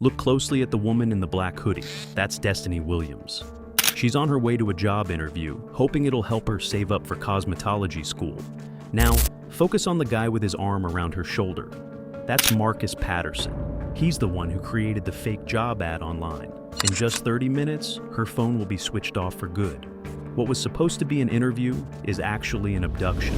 Look closely at the woman in the black hoodie. That's Destiny Williams. She's on her way to a job interview, hoping it'll help her save up for cosmetology school. Now, focus on the guy with his arm around her shoulder. That's Marcus Patterson. He's the one who created the fake job ad online. In just 30 minutes, her phone will be switched off for good. What was supposed to be an interview is actually an abduction.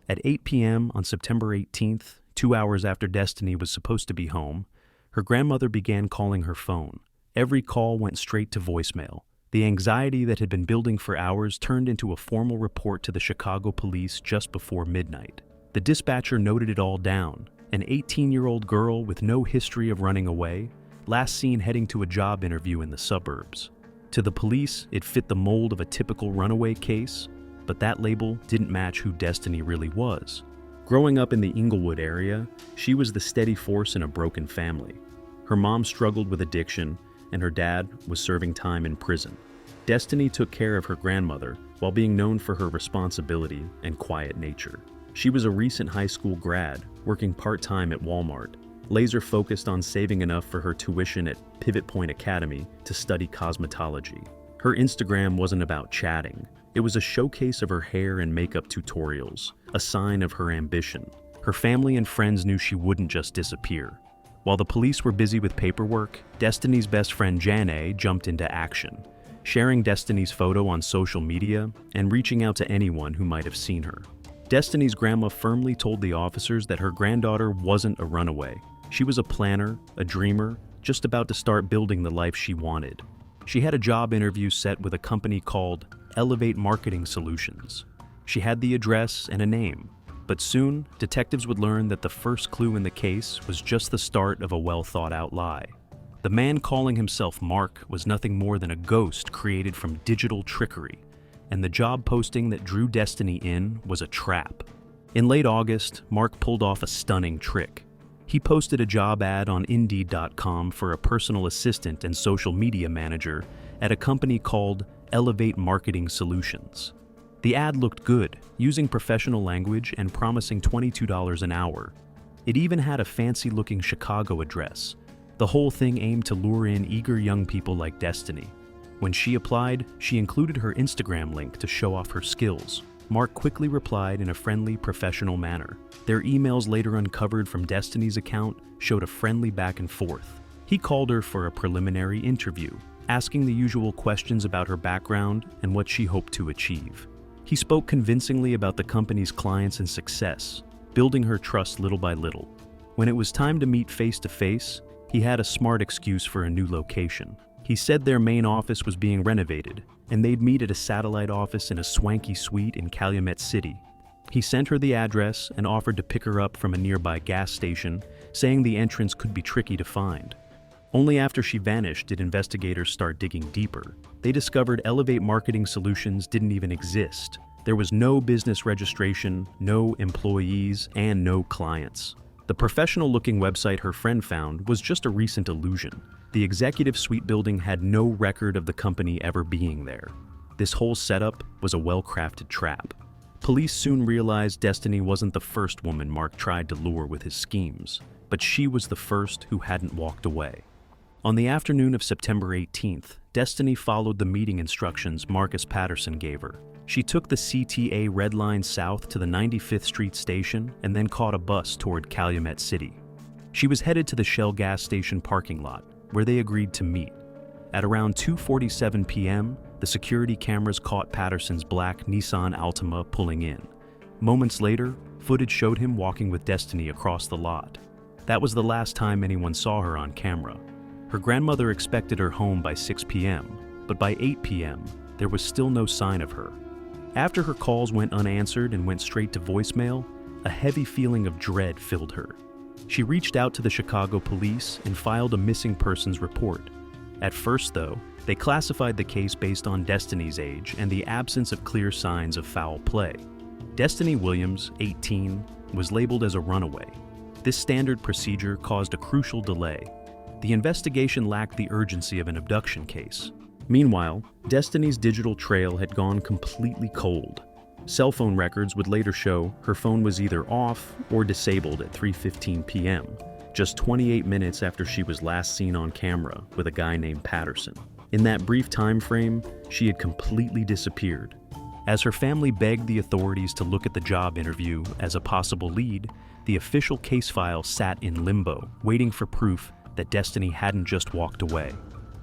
At 8 p.m. on September 18th, 2 hours after Destiny was supposed to be home, her grandmother began calling her phone. Every call went straight to voicemail. The anxiety that had been building for hours turned into a formal report to the Chicago police just before midnight. The dispatcher noted it all down. An 18-year-old girl with no history of running away, last seen heading to a job interview in the suburbs. To the police, it fit the mold of a typical runaway case, but that label didn't match who Destiny really was. Growing up in the Inglewood area, she was the steady force in a broken family. Her mom struggled with addiction, and her dad was serving time in prison. Destiny took care of her grandmother while being known for her responsibility and quiet nature. She was a recent high school grad, working part-time at Walmart, laser-focused on saving enough for her tuition at Pivot Point Academy to study cosmetology. Her Instagram wasn't about chatting. It was a showcase of her hair and makeup tutorials, a sign of her ambition. Her family and friends knew she wouldn't just disappear. While the police were busy with paperwork, Destiny's best friend Janae jumped into action, sharing Destiny's photo on social media and reaching out to anyone who might have seen her. Destiny's grandma firmly told the officers that her granddaughter wasn't a runaway. She was a planner, a dreamer, just about to start building the life she wanted. She had a job interview set with a company called Elevate Marketing Solutions. She had the address and a name, but soon detectives would learn that the first clue in the case was just the start of a well-thought-out lie. The man calling himself Mark was nothing more than a ghost created from digital trickery, and the job posting that drew Destiny in was a trap. In late August, Mark pulled off a stunning trick. He posted a job ad on Indeed.com for a personal assistant and social media manager at a company called Elevate Marketing Solutions. The ad looked good, using professional language and promising $22 an hour. It even had a fancy-looking Chicago address. The whole thing aimed to lure in eager young people like Destiny. When she applied, she included her Instagram link to show off her skills. Mark quickly replied in a friendly, professional manner. Their emails later uncovered from Destiny's account showed a friendly back and forth. He called her for a preliminary interview, asking the usual questions about her background and what she hoped to achieve. He spoke convincingly about the company's clients and success, building her trust little by little. When it was time to meet face-to-face, he had a smart excuse for a new location. He said their main office was being renovated, and they'd meet at a satellite office in a swanky suite in Calumet City. He sent her the address and offered to pick her up from a nearby gas station, saying the entrance could be tricky to find. Only after she vanished did investigators start digging deeper. They discovered Elevate Marketing Solutions didn't even exist. There was no business registration, no employees, and no clients. The professional-looking website her friend found was just a recent illusion. The executive suite building had no record of the company ever being there. This whole setup was a well-crafted trap. Police soon realized Destiny wasn't the first woman Mark tried to lure with his schemes, but she was the first who hadn't walked away. On the afternoon of September 18th, Destiny followed the meeting instructions Marcus Patterson gave her. She took the CTA Red Line south to the 95th Street station and then caught a bus toward Calumet City. She was headed to the Shell gas station parking lot, where they agreed to meet. At around 2:47 p.m., the security cameras caught Patterson's black Nissan Altima pulling in. Moments later, footage showed him walking with Destiny across the lot. That was the last time anyone saw her on camera. Her grandmother expected her home by 6 p.m., but by 8 p.m., there was still no sign of her. After her calls went unanswered and went straight to voicemail, a heavy feeling of dread filled her. She reached out to the Chicago police and filed a missing persons report. At first, though, they classified the case based on Destiny's age and the absence of clear signs of foul play. Destiny Williams, 18, was labeled as a runaway. This standard procedure caused a crucial delay. The investigation lacked the urgency of an abduction case. Meanwhile, Destiny's digital trail had gone completely cold. Cell phone records would later show her phone was either off or disabled at 3:15 p.m., just 28 minutes after she was last seen on camera with a guy named Patterson. In that brief time frame, she had completely disappeared. As her family begged the authorities to look at the job interview as a possible lead, the official case file sat in limbo, waiting for proof that Destiny hadn't just walked away.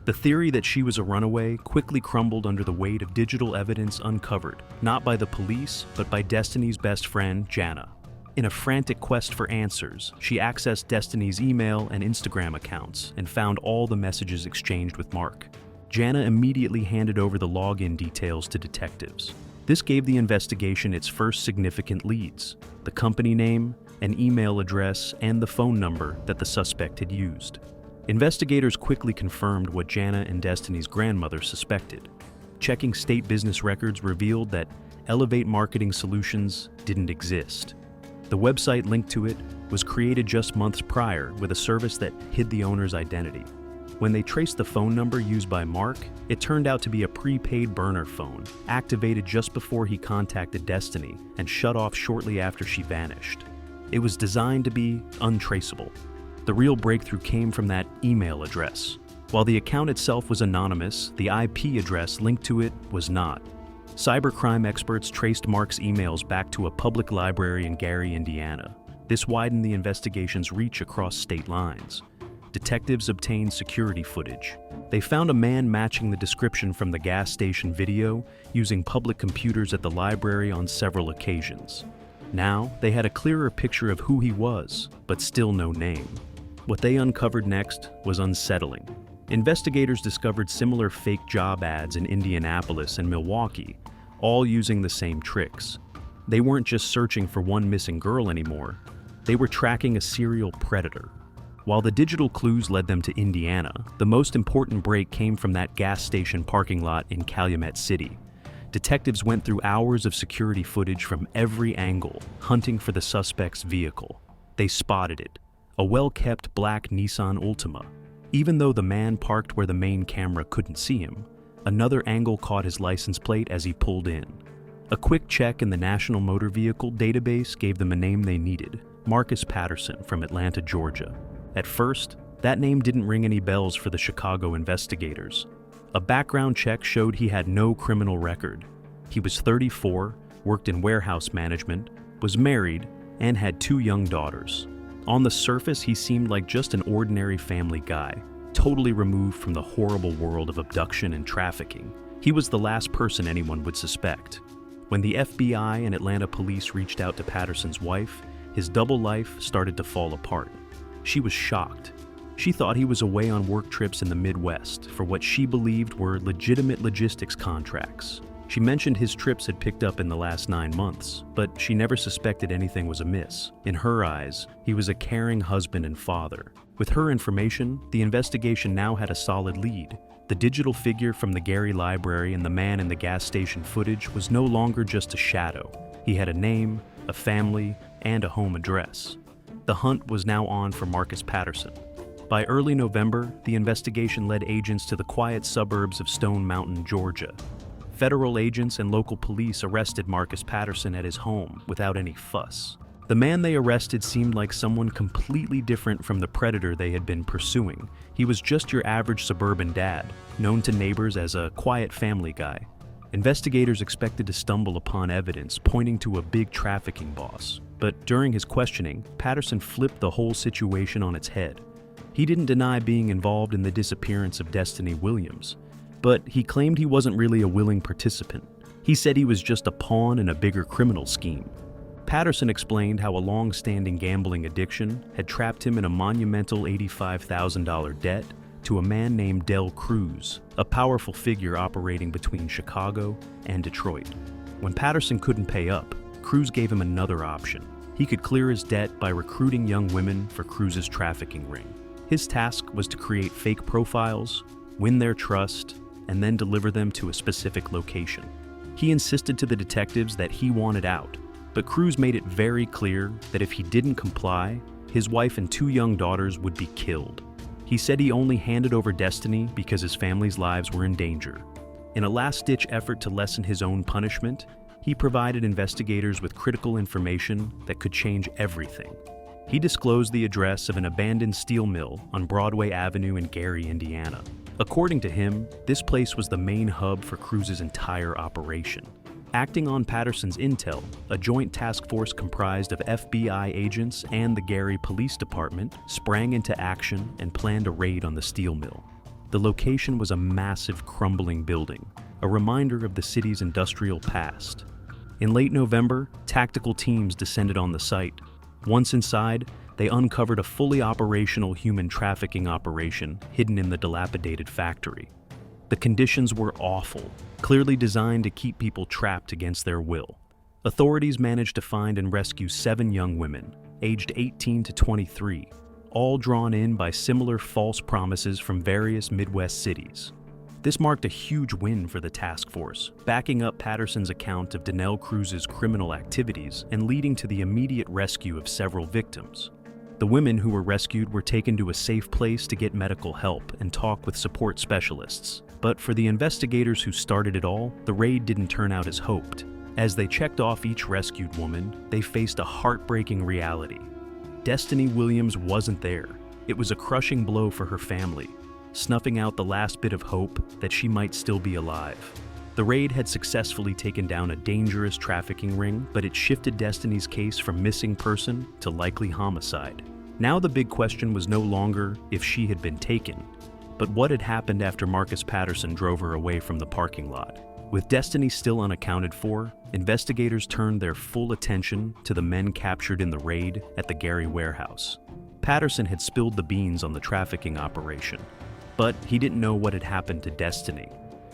The theory that she was a runaway quickly crumbled under the weight of digital evidence uncovered, not by the police, but by Destiny's best friend, Jana. In a frantic quest for answers, she accessed Destiny's email and Instagram accounts and found all the messages exchanged with Mark. Jana immediately handed over the login details to detectives. This gave the investigation its first significant leads: the company name, an email address, and the phone number that the suspect had used. Investigators quickly confirmed what Jana and Destiny's grandmother suspected. Checking state business records revealed that Elevate Marketing Solutions didn't exist. The website linked to it was created just months prior with a service that hid the owner's identity. When they traced the phone number used by Mark, it turned out to be a prepaid burner phone, activated just before he contacted Destiny and shut off shortly after she vanished. It was designed to be untraceable. The real breakthrough came from that email address. While the account itself was anonymous, the IP address linked to it was not. Cybercrime experts traced Mark's emails back to a public library in Gary, Indiana. This widened the investigation's reach across state lines. Detectives obtained security footage. They found a man matching the description from the gas station video using public computers at the library on several occasions. Now, they had a clearer picture of who he was, but still no name. What they uncovered next was unsettling. Investigators discovered similar fake job ads in Indianapolis and Milwaukee, all using the same tricks. They weren't just searching for one missing girl anymore. They were tracking a serial predator. While the digital clues led them to Indiana, the most important break came from that gas station parking lot in Calumet City. Detectives went through hours of security footage from every angle, hunting for the suspect's vehicle. They spotted it, a well-kept black Nissan Altima. Even though the man parked where the main camera couldn't see him, another angle caught his license plate as he pulled in. A quick check in the National Motor Vehicle database gave them a name they needed: Marcus Patterson from Atlanta, Georgia. At first, that name didn't ring any bells for the Chicago investigators. A background check showed he had no criminal record. He was 34, worked in warehouse management, was married, and had 2 young daughters. On the surface, he seemed like just an ordinary family guy, totally removed from the horrible world of abduction and trafficking. He was the last person anyone would suspect. When the FBI and Atlanta police reached out to Patterson's wife, his double life started to fall apart. She was shocked. She thought he was away on work trips in the Midwest for what she believed were legitimate logistics contracts. She mentioned his trips had picked up in the last 9 months, but she never suspected anything was amiss. In her eyes, he was a caring husband and father. With her information, the investigation now had a solid lead. The digital figure from the Gary Library and the man in the gas station footage was no longer just a shadow. He had a name, a family, and a home address. The hunt was now on for Marcus Patterson. By early November, the investigation led agents to the quiet suburbs of Stone Mountain, Georgia. Federal agents and local police arrested Marcus Patterson at his home without any fuss. The man they arrested seemed like someone completely different from the predator they had been pursuing. He was just your average suburban dad, known to neighbors as a quiet family guy. Investigators expected to stumble upon evidence pointing to a big trafficking boss, but during his questioning, Patterson flipped the whole situation on its head. He didn't deny being involved in the disappearance of Destiny Williams, but he claimed he wasn't really a willing participant. He said he was just a pawn in a bigger criminal scheme. Patterson explained how a long-standing gambling addiction had trapped him in a monumental $85,000 debt to a man named Del Cruz, a powerful figure operating between Chicago and Detroit. When Patterson couldn't pay up, Cruz gave him another option. He could clear his debt by recruiting young women for Cruz's trafficking ring. His task was to create fake profiles, win their trust, and then deliver them to a specific location. He insisted to the detectives that he wanted out, but Cruz made it very clear that if he didn't comply, his wife and 2 young daughters would be killed. He said he only handed over Destiny because his family's lives were in danger. In a last-ditch effort to lessen his own punishment, he provided investigators with critical information that could change everything. He disclosed the address of an abandoned steel mill on Broadway Avenue in Gary, Indiana. According to him, this place was the main hub for Cruz's entire operation. Acting on Patterson's intel, a joint task force comprised of FBI agents and the Gary Police Department sprang into action and planned a raid on the steel mill. The location was a massive crumbling building, a reminder of the city's industrial past. In late November, tactical teams descended on the site. Once inside, they uncovered a fully operational human trafficking operation hidden in the dilapidated factory. The conditions were awful, clearly designed to keep people trapped against their will. Authorities managed to find and rescue 7 young women, aged 18 to 23, all drawn in by similar false promises from various Midwest cities. This marked a huge win for the task force, backing up Patterson's account of Donnell Cruz's criminal activities and leading to the immediate rescue of several victims. The women who were rescued were taken to a safe place to get medical help and talk with support specialists. But for the investigators who started it all, the raid didn't turn out as hoped. As they checked off each rescued woman, they faced a heartbreaking reality. Destiny Williams wasn't there. It was a crushing blow for her family, snuffing out the last bit of hope that she might still be alive. The raid had successfully taken down a dangerous trafficking ring, but it shifted Destiny's case from missing person to likely homicide. Now the big question was no longer if she had been taken, but what had happened after Marcus Patterson drove her away from the parking lot. With Destiny still unaccounted for, investigators turned their full attention to the men captured in the raid at the Gary warehouse. Patterson had spilled the beans on the trafficking operation, but he didn't know what had happened to Destiny.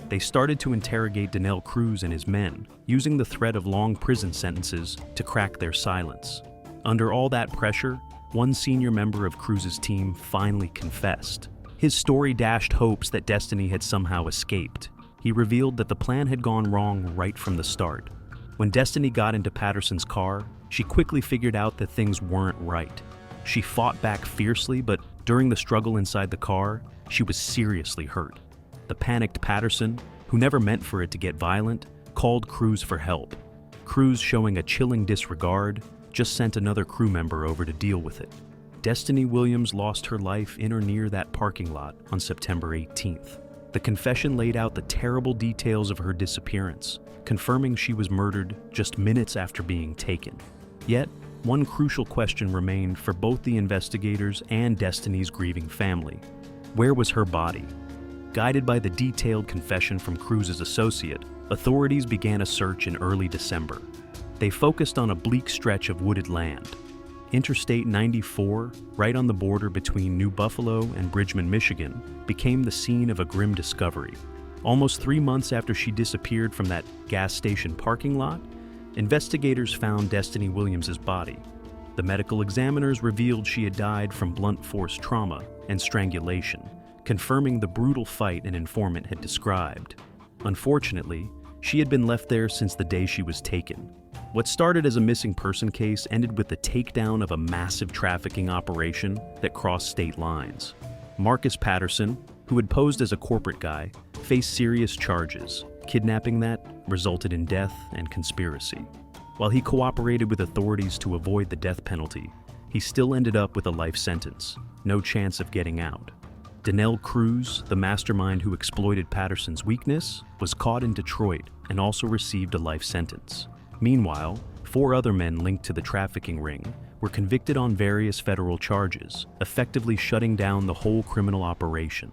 They started to interrogate Donnell Cruz and his men, using the threat of long prison sentences to crack their silence. Under all that pressure, one senior member of Cruz's team finally confessed. His story dashed hopes that Destiny had somehow escaped. He revealed that the plan had gone wrong right from the start. When Destiny got into Patterson's car, she quickly figured out that things weren't right. She fought back fiercely, but during the struggle inside the car, she was seriously hurt. The panicked Patterson, who never meant for it to get violent, called Cruz for help. Cruz, showing a chilling disregard, just sent another crew member over to deal with it. Destiny Williams lost her life in or near that parking lot on September 18th. The confession laid out the terrible details of her disappearance, confirming she was murdered just minutes after being taken. Yet, one crucial question remained for both the investigators and Destiny's grieving family. Where was her body? Guided by the detailed confession from Cruz's associate, authorities began a search in early December. They focused on a bleak stretch of wooded land. Interstate 94, right on the border between New Buffalo and Bridgman, Michigan, became the scene of a grim discovery. Almost 3 months after she disappeared from that gas station parking lot, investigators found Destiny Williams' body. The medical examiners revealed she had died from blunt force trauma and strangulation, confirming the brutal fight an informant had described. Unfortunately, she had been left there since the day she was taken. What started as a missing person case ended with the takedown of a massive trafficking operation that crossed state lines. Marcus Patterson, who had posed as a corporate guy, faced serious charges. Kidnapping that resulted in death and conspiracy. While he cooperated with authorities to avoid the death penalty, he still ended up with a life sentence, no chance of getting out. Donnell Cruz, the mastermind who exploited Patterson's weakness, was caught in Detroit and also received a life sentence. Meanwhile, 4 other men linked to the trafficking ring were convicted on various federal charges, effectively shutting down the whole criminal operation.